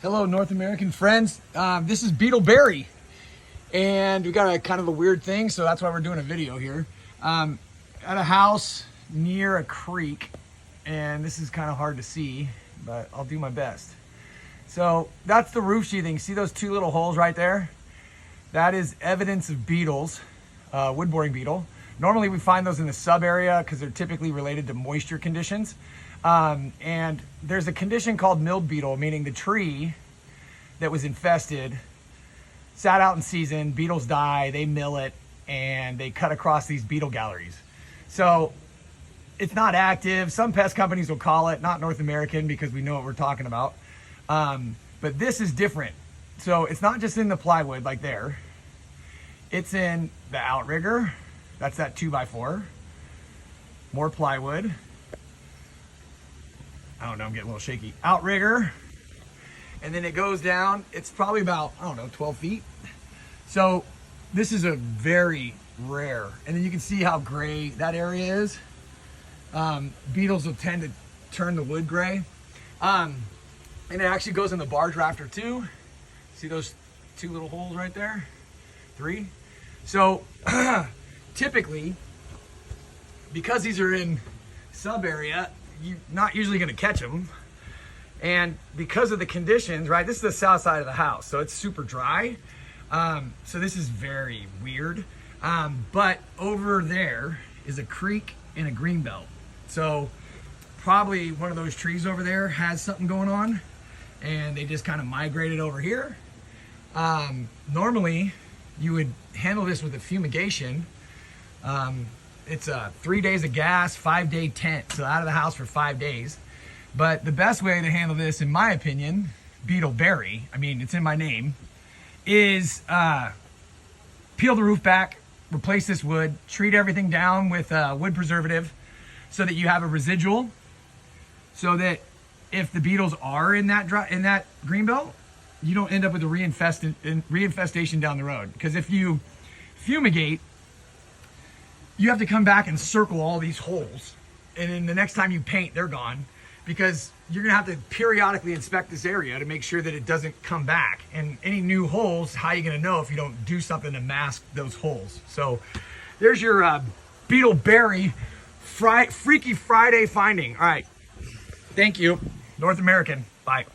Hello, North American friends. This is Beetle Berry, and we got a kind of a weird thing, so that's why we're doing a video here. At a house near a creek, and this is kind of hard to see, but I'll do my best. So that's the roof sheathing. See those two little holes right there? That is evidence of beetles, wood boring beetle. Normally we find those in the sub area because they're typically related to moisture conditions. And there's a condition called milled beetle, meaning the tree that was infested sat out in season, beetles die, they mill it, and they cut across these beetle galleries. So it's not active. Some pest companies will call it, not North American, because we know what we're talking about. But this is different. So it's not just in the plywood like there. It's in the Outrigger. That's that 2x4. More plywood. I don't know, I'm getting a little shaky. Outrigger. And then it goes down. It's probably about, 12 feet. So this is a very rare. And then you can see how gray that area is. Beetles will tend to turn the wood gray. And it actually goes in the barge rafter too. See those two little holes right there? 3. So typically, because these are in sub area, you're not usually going to catch them. And because of the conditions, right, this is the south side of the house, so it's super dry. So this is very weird. But over there is a creek and a green belt. So probably one of those trees over there has something going on, and they just kind of migrated over here. Normally you would handle this with a fumigation. It's 3 days of gas, 5-day tent, so out of the house for 5 days. But the best way to handle this, in my opinion, Beetle Berry, I mean, it's in my name, is peel the roof back, replace this wood, treat everything down with wood preservative so that you have a residual, so that if the beetles are in that green belt, you don't end up with a reinfestation down the road. Because if you fumigate, you have to come back and circle all these holes, and then the next time you paint, they're gone, because you're gonna have to periodically inspect this area to make sure that it doesn't come back. And any new holes, how are you gonna know if you don't do something to mask those holes? So there's your Beetle Berry Freaky Friday finding. All right, thank you, North American. Bye.